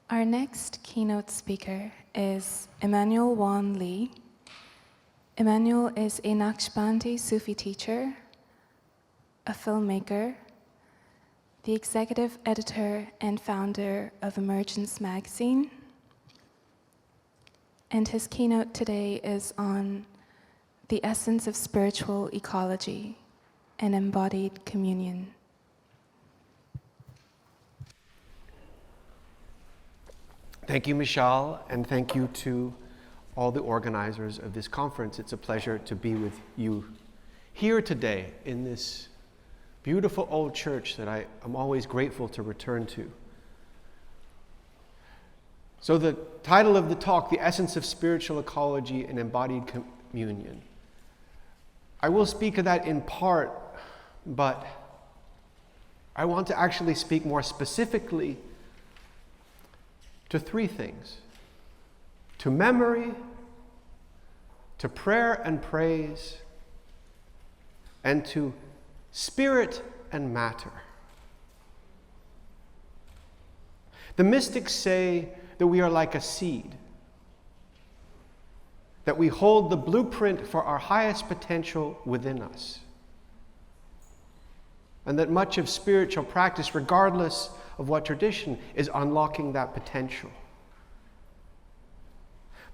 Our next keynote speaker is Emmanuel Vaughan-Lee. Emmanuel is a Naqshbandi Sufi teacher, a filmmaker, the executive editor and founder of Emergence Magazine, and his keynote today is on the essence of spiritual ecology and embodied communion. Thank you, Michelle, and thank you to all the organizers of this conference. It's a pleasure to be with you here today in this beautiful old church that I am always grateful to return to. So the title of the talk, The Essence of Spiritual Ecology and Embodied Communion. I will speak of that in part, but I want to actually speak more specifically to three things: to memory, to prayer and praise, and to spirit and matter. The mystics say that we are like a seed, that we hold the blueprint for our highest potential within us, and that much of spiritual practice, regardless of what tradition, is unlocking that potential.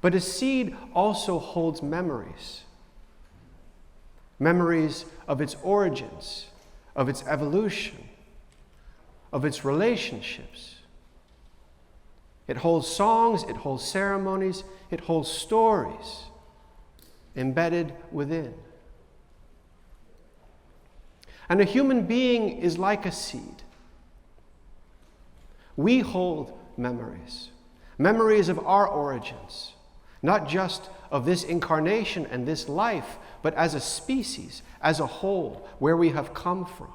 But a seed also holds memories. Memories of its origins, of its evolution, of its relationships. It holds songs, it holds ceremonies, it holds stories embedded within. And a human being is like a seed. We hold memories, memories of our origins, not just of this incarnation and this life, but as a species, as a whole, where we have come from,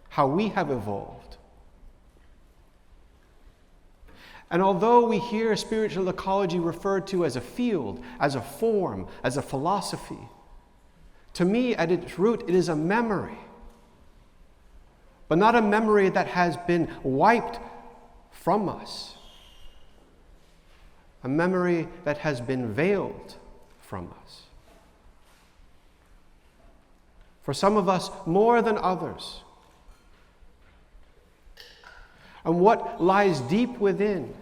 how we have evolved. And although we hear spiritual ecology referred to as a field, as a form, as a philosophy, to me, at its root, it is a memory. But not a memory that has been wiped from us. A memory that has been veiled from us. For some of us, more than others. And what lies deep within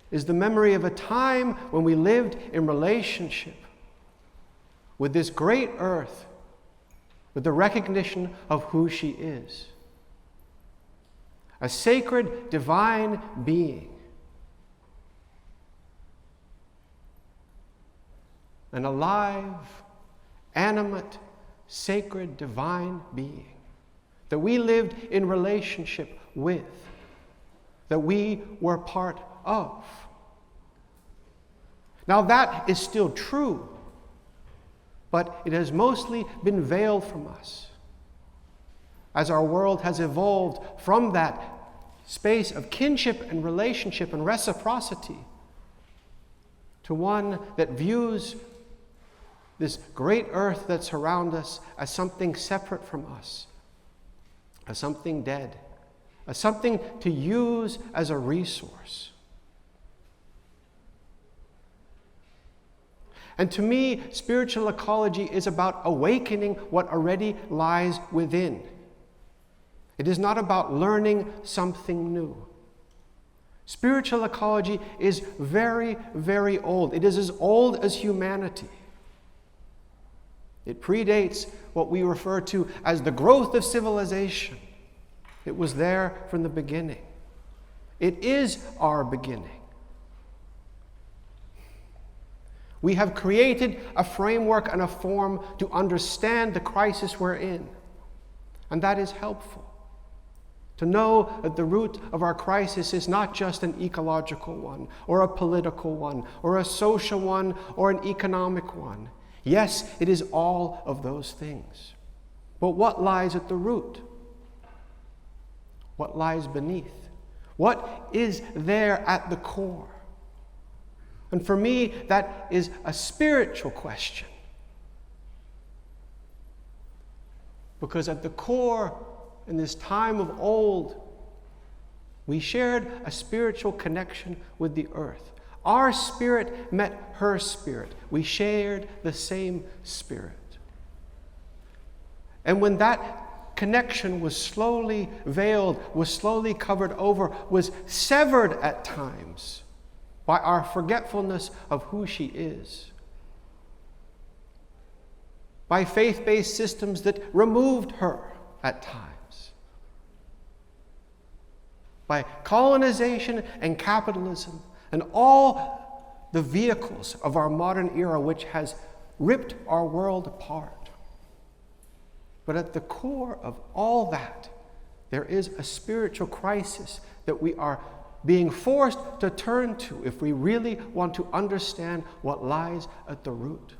is the memory of a time when we lived in relationship with this great earth, with the recognition of who she is. A sacred, divine being. An alive, animate, sacred, divine being that we lived in relationship with, that we were part of. Now that is still true, but it has mostly been veiled from us as our world has evolved from that space of kinship and relationship and reciprocity to one that views this great earth that surrounds us as something separate from us, as something dead, as something to use as a resource. And to me, spiritual ecology is about awakening what already lies within. It is not about learning something new. Spiritual ecology is very, very old. It is as old as humanity. It predates what we refer to as the growth of civilization. It was there from the beginning. It is our beginning. We have created a framework and a form to understand the crisis we're in. And that is helpful. To know that the root of our crisis is not just an ecological one, or a political one, or a social one, or an economic one. Yes, it is all of those things. But what lies at the root? What lies beneath? What is there at the core? And for me, that is a spiritual question. Because at the core, in this time of old, We shared a spiritual connection with the earth. Our spirit met her spirit. We shared the same spirit. And when that connection was slowly veiled, was slowly covered over, was severed at times by our forgetfulness of who she is, by faith-based systems that removed her at times, by colonization and capitalism and all the vehicles of our modern era which has ripped our world apart. But at the core of all that, there is a spiritual crisis that we are being forced to turn to if we really want to understand what lies at the root.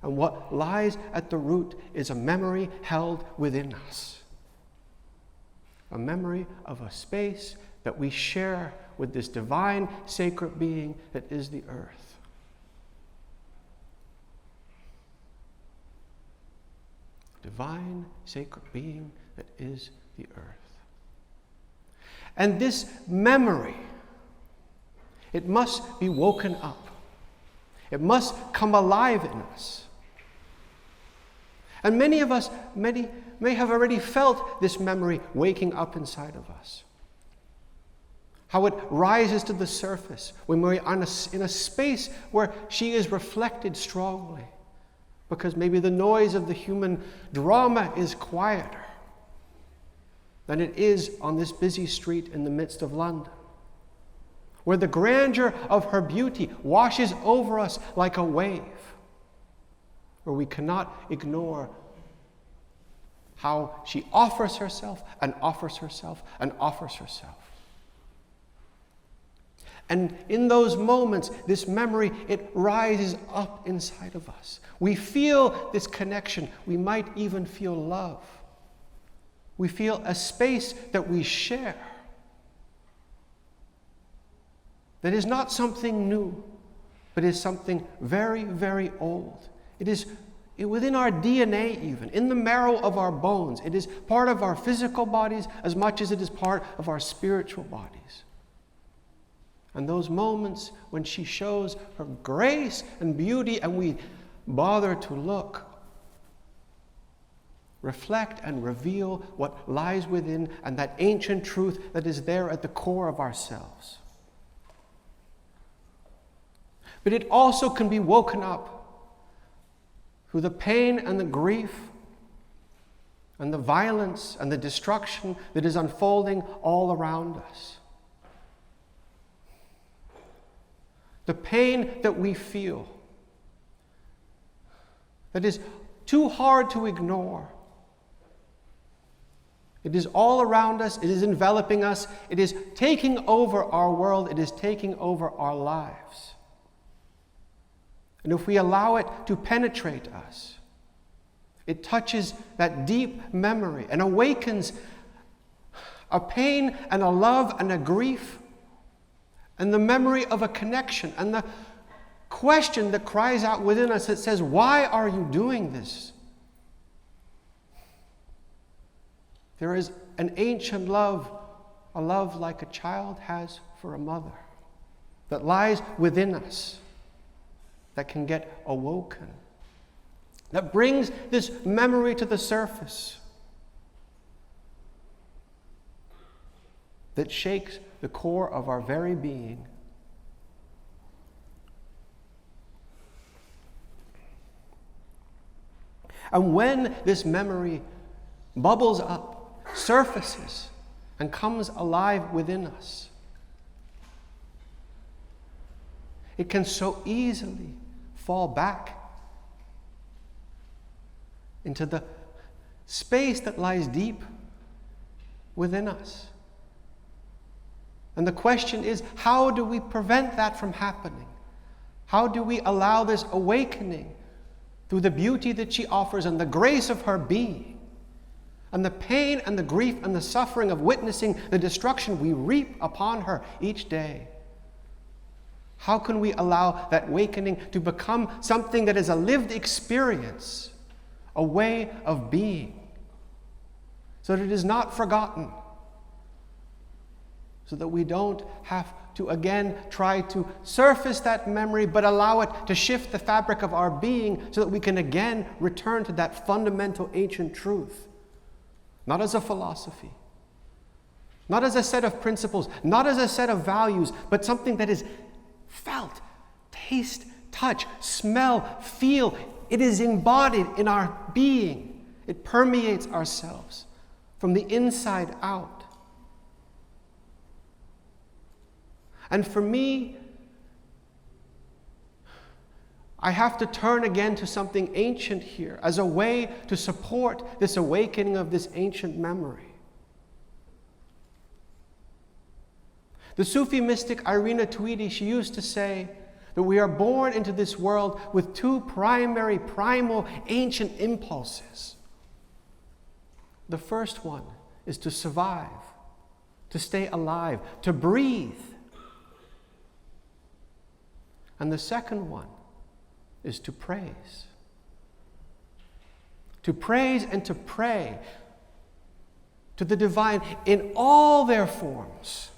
And what lies at the root is a memory held within us. A memory of a space that we share with this divine, sacred being that is the earth. Divine, sacred being that is the earth. And this memory, it must be woken up. It must come alive in us. And many of us, many may have already felt this memory waking up inside of us. How it rises to the surface when we're in a space where she is reflected strongly, because maybe the noise of the human drama is quieter than it is on this busy street in the midst of London, where the grandeur of her beauty washes over us like a wave, where we cannot ignore how she offers herself and offers herself and offers herself. And in those moments, this memory, it rises up inside of us. We feel this connection. We might even feel love. We feel a space that we share that is not something new, but is something very, very old. It is within our DNA even, in the marrow of our bones. It is part of our physical bodies as much as it is part of our spiritual bodies. And those moments when she shows her grace and beauty and we bother to look, reflect and reveal what lies within and that ancient truth that is there at the core of ourselves. But it also can be woken up through the pain and the grief and the violence and the destruction that is unfolding all around us. The pain that we feel, that is too hard to ignore. It is all around us, it is enveloping us, it is taking over our world, it is taking over our lives. And if we allow it to penetrate us, it touches that deep memory and awakens a pain and a love and a grief and the memory of a connection and the question that cries out within us that says, why are you doing this? There is an ancient love, a love like a child has for a mother, that lies within us, that can get awoken, that brings this memory to the surface, that shakes the core of our very being. And when this memory bubbles up, surfaces, and comes alive within us, it can so easily fall back into the space that lies deep within us. And the question is, how do we prevent that from happening? How do we allow this awakening through the beauty that she offers and the grace of her being, and the pain and the grief and the suffering of witnessing the destruction we reap upon her each day? How can we allow that awakening to become something that is a lived experience, a way of being, so that it is not forgotten, so that we don't have to again try to surface that memory, but allow it to shift the fabric of our being so that we can again return to that fundamental ancient truth. Not as a philosophy, not as a set of principles, not as a set of values, but something that is felt, taste, touch, smell, feel. It is embodied in our being. It permeates ourselves from the inside out. And for me, I have to turn again to something ancient here as a way to support this awakening of this ancient memory. The Sufi mystic Irina Tweedy, she used to say that we are born into this world with two primary, primal, ancient impulses. The first one is to survive, to stay alive, to breathe. And the second one is to praise. To praise and to pray to the divine in all their forms,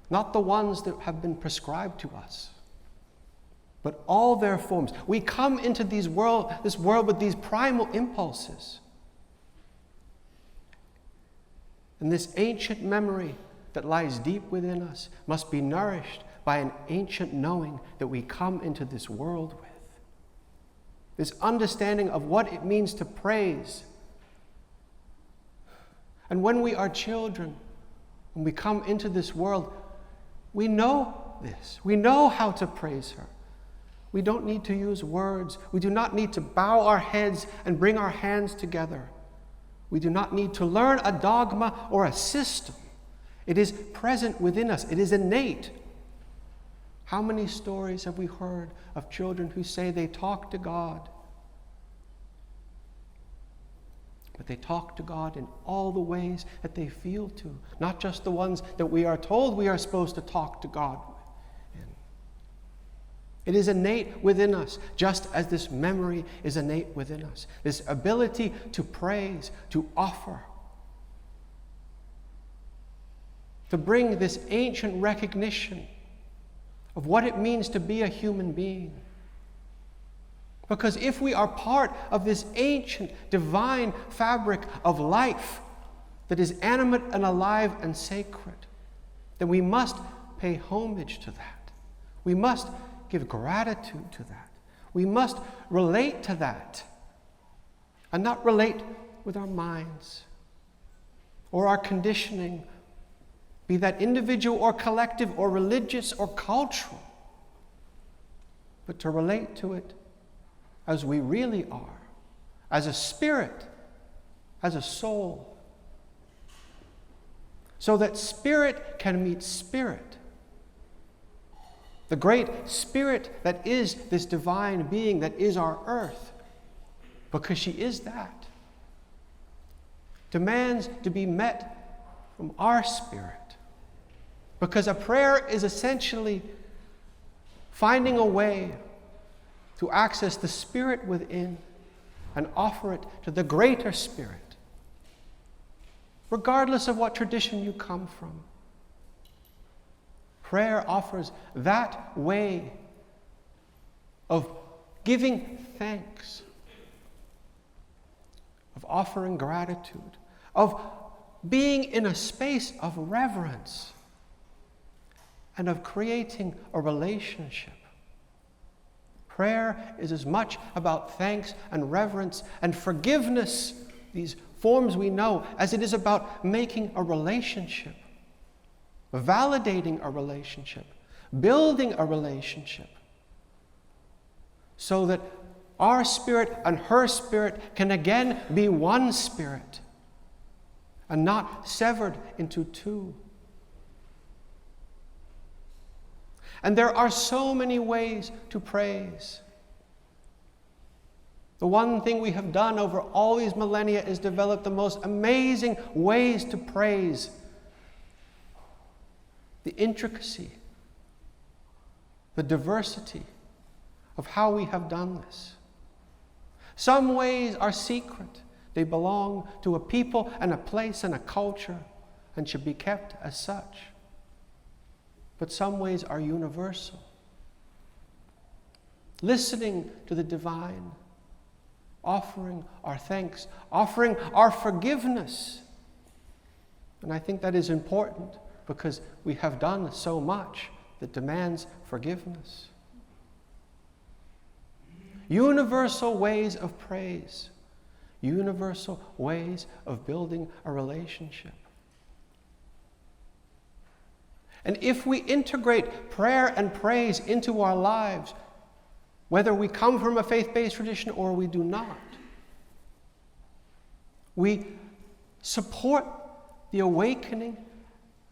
not the ones that have been prescribed to us, but all their forms. We come into this world with these primal impulses. And this ancient memory that lies deep within us must be nourished by an ancient knowing that we come into this world with. This understanding of what it means to praise. And when we are children, when we come into this world, we know this. We know how to praise her. We don't need to use words. We do not need to bow our heads and bring our hands together. We do not need to learn a dogma or a system. It is present within us. It is innate. How many stories have we heard of children who say they talk to God? But they talk to God in all the ways that they feel to, not just the ones that we are told we are supposed to talk to God in. It is innate within us, just as this memory is innate within us. This ability to praise, to offer, to bring this ancient recognition of what it means to be a human being. Because if we are part of this ancient, divine fabric of life that is animate and alive and sacred, then we must pay homage to that. We must give gratitude to that. We must relate to that, and not relate with our minds or our conditioning, be that individual or collective or religious or cultural, but to relate to it as we really are, as a spirit, as a soul, so that spirit can meet spirit. The great spirit that is this divine being that is our earth, because she is that, demands to be met from our spirit. Because a prayer is essentially finding a way to access the spirit within and offer it to the greater spirit, regardless of what tradition you come from. Prayer offers that way of giving thanks, of offering gratitude, of being in a space of reverence, and of creating a relationship. Prayer is as much about thanks and reverence and forgiveness, these forms we know, as it is about making a relationship, validating a relationship, building a relationship, so that our spirit and her spirit can again be one spirit and not severed into two. And there are so many ways to praise. The one thing we have done over all these millennia is develop the most amazing ways to praise. The intricacy, the diversity of how we have done this. Some ways are secret. They belong to a people and a place and a culture. and should be kept as such. But some ways are universal. Listening to the divine, offering our thanks, offering our forgiveness. And I think that is important because we have done so much that demands forgiveness. Universal ways of praise, universal ways of building a relationship. And if we integrate prayer and praise into our lives, whether we come from a faith-based tradition or we do not, we support the awakening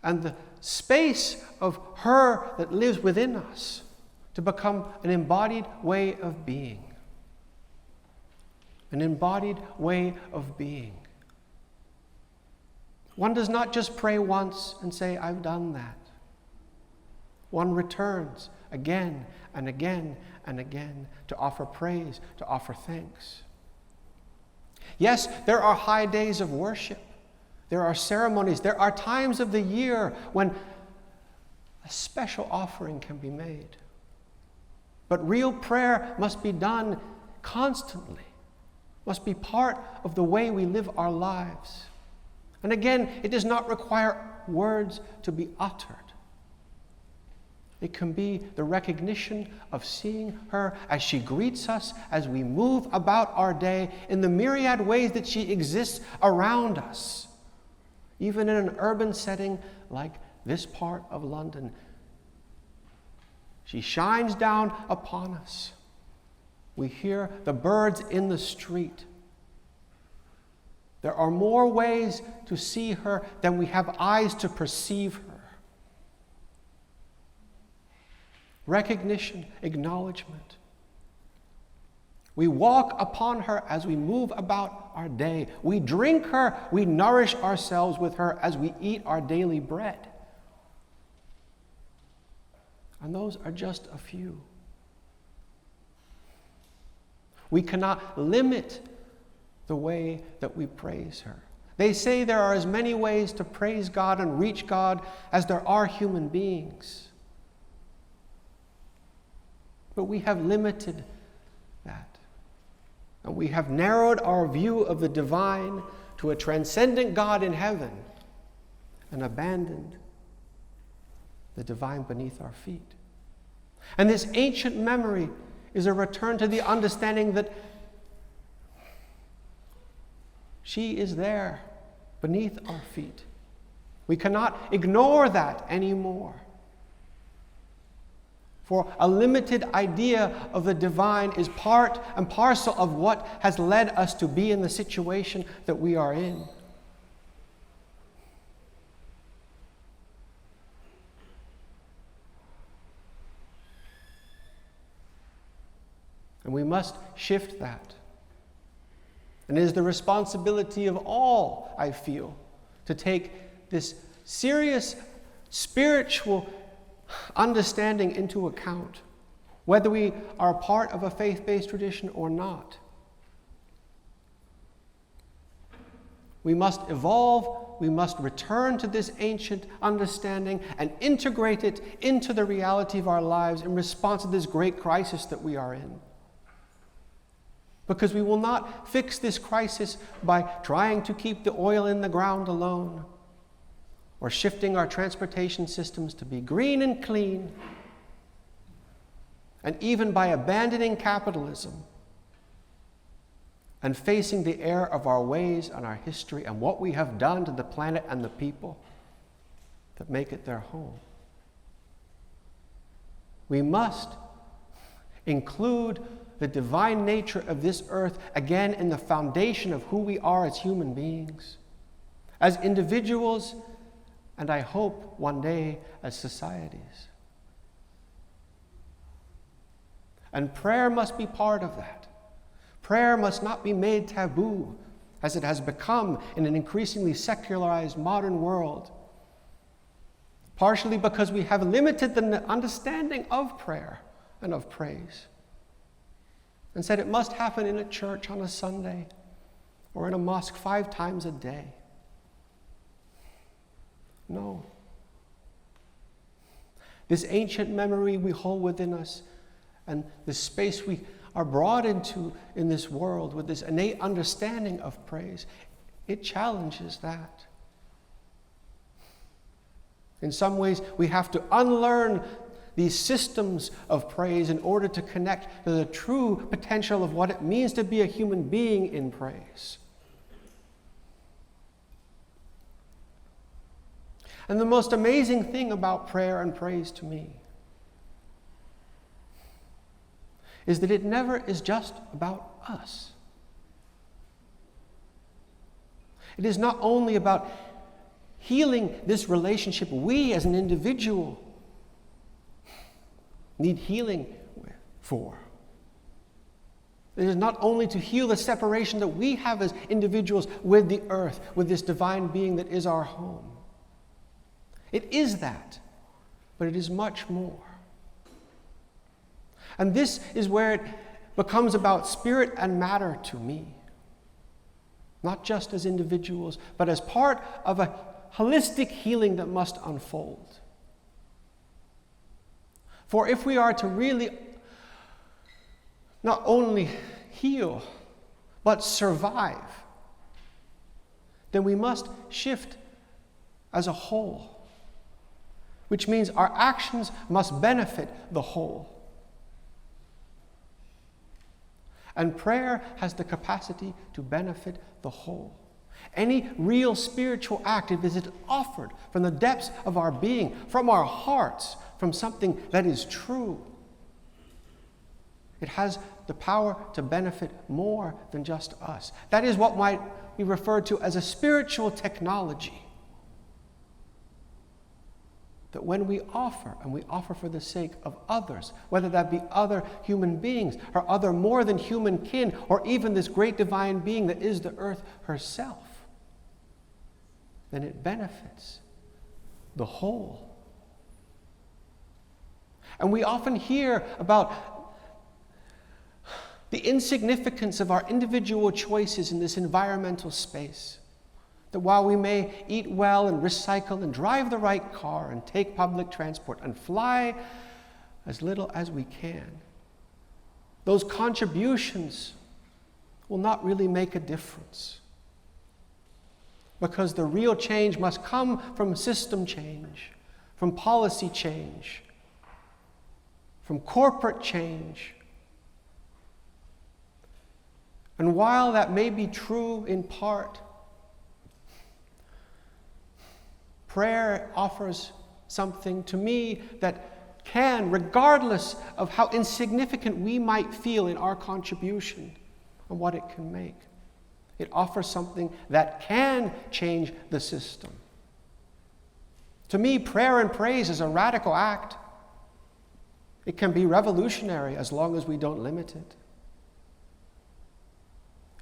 and the space of her that lives within us to become an embodied way of being. An embodied way of being. One does not just pray once and say, I've done that. One returns again and again and again to offer praise, to offer thanks. Yes, there are high days of worship. There are ceremonies. There are times of the year when a special offering can be made. But real prayer must be done constantly, must be part of the way we live our lives. And again, it does not require words to be uttered. It can be the recognition of seeing her as she greets us as we move about our day in the myriad ways that she exists around us. Even in an urban setting like this part of London, she shines down upon us. We hear the birds in the street. There are more ways to see her than we have eyes to perceive her. Recognition, acknowledgement. We walk upon her as we move about our day. We drink her, we nourish ourselves with her as we eat our daily bread. And those are just a few. We cannot limit the way that we praise her. They say there are as many ways to praise God and reach God as there are human beings. But we have limited that. And we have narrowed our view of the divine to a transcendent God in heaven and abandoned the divine beneath our feet. And this ancient memory is a return to the understanding that she is there beneath our feet. We cannot ignore that anymore. For a limited idea of the divine is part and parcel of what has led us to be in the situation that we are in. And we must shift that. And it is the responsibility of all, I feel, to take this serious spiritual understanding into account, whether we are part of a faith-based tradition or not. We must evolve, we must return to this ancient understanding and integrate it into the reality of our lives in response to this great crisis that we are in. Because we will not fix this crisis by trying to keep the oil in the ground alone, or shifting our transportation systems to be green and clean, and even by abandoning capitalism and facing the error of our ways and our history and what we have done to the planet and the people that make it their home. We must include the divine nature of this earth again in the foundation of who we are as human beings, as individuals, and I hope one day as societies. And prayer must be part of that. Prayer must not be made taboo, as it has become in an increasingly secularized modern world, partially because we have limited the understanding of prayer and of praise, and said it must happen in a church on a Sunday or in a mosque 5 times a day. No. This ancient memory we hold within us and the space we are brought into in this world with this innate understanding of praise, it challenges that. In some ways, we have to unlearn these systems of praise in order to connect to the true potential of what it means to be a human being in praise. And the most amazing thing about prayer and praise to me is that it never is just about us. It is not only about healing this relationship we as an individual need healing for. It is not only to heal the separation that we have as individuals with the earth, with this divine being that is our home. It is that, but it is much more. And this is where it becomes about spirit and matter to me. Not just as individuals, but as part of a holistic healing that must unfold. For if we are to really not only heal, but survive, then we must shift as a whole, which means our actions must benefit the whole. And prayer has the capacity to benefit the whole. Any real spiritual act, if it is offered from the depths of our being, from our hearts, from something that is true, it has the power to benefit more than just us. That is what might be referred to as a spiritual technology. That when we offer, and we offer for the sake of others, whether that be other human beings, or other more than human kin, or even this great divine being that is the earth herself, then it benefits the whole. And we often hear about the insignificance of our individual choices in this environmental space. That while we may eat well and recycle and drive the right car and take public transport and fly as little as we can, those contributions will not really make a difference. Because the real change must come from system change, from policy change, from corporate change. And while that may be true in part, prayer offers something to me that can, regardless of how insignificant we might feel in our contribution and what it can make, it offers something that can change the system. To me, prayer and praise is a radical act. It can be revolutionary as long as we don't limit it.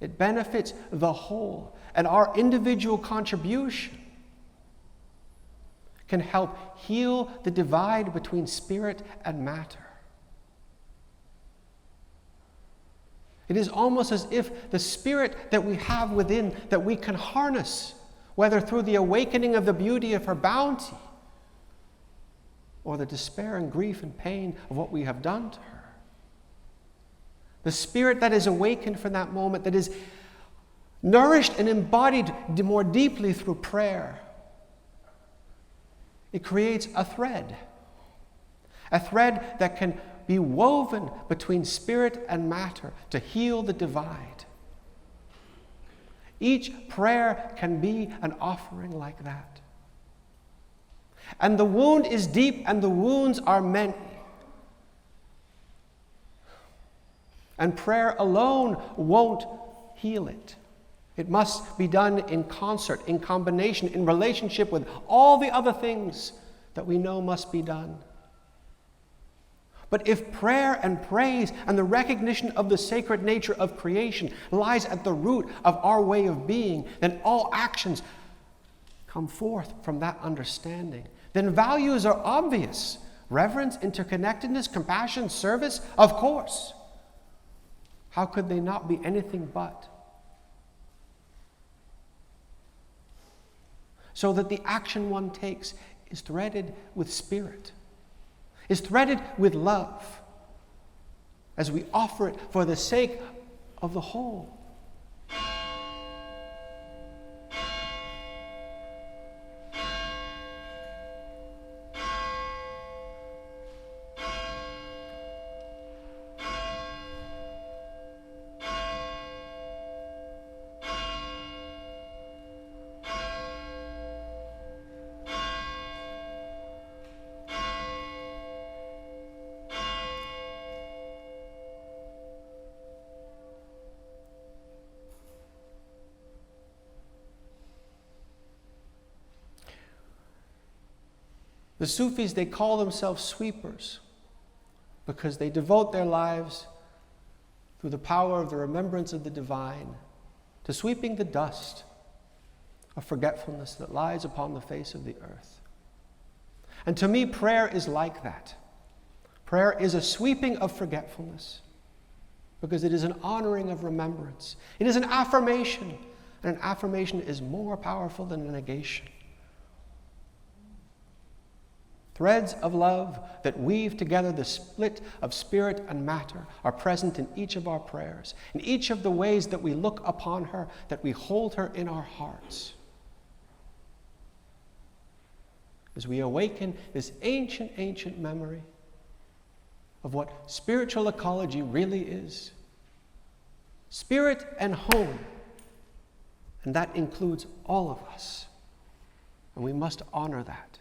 It benefits the whole, and our individual contribution can help heal the divide between spirit and matter. It is almost as if the spirit that we have within, that we can harness, whether through the awakening of the beauty of her bounty, or the despair and grief and pain of what we have done to her. The spirit that is awakened from that moment, that is nourished and embodied more deeply through prayer, it creates a thread that can be woven between spirit and matter to heal the divide. Each prayer can be an offering like that. And the wound is deep and the wounds are many. And prayer alone won't heal it. It must be done in concert, in combination, in relationship with all the other things that we know must be done. But if prayer and praise and the recognition of the sacred nature of creation lies at the root of our way of being, then all actions come forth from that understanding. Then values are obvious. Reverence, interconnectedness, compassion, service, of course. How could they not be anything but? so that the action one takes is threaded with spirit, is threaded with love, as we offer it for the sake of the whole. The Sufis, they call themselves sweepers because they devote their lives through the power of the remembrance of the divine to sweeping the dust of forgetfulness that lies upon the face of the earth. And to me, prayer is like that. Prayer is a sweeping of forgetfulness because it is an honoring of remembrance. It is an affirmation, and an affirmation is more powerful than a negation. Threads of love that weave together the split of spirit and matter are present in each of our prayers, in each of the ways that we look upon her, that we hold her in our hearts. As we awaken this ancient, ancient memory of what spiritual ecology really is. Spirit and home. And that includes all of us. And we must honor that.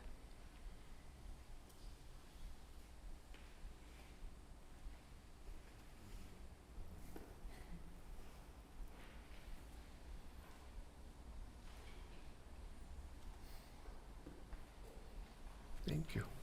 Thank you.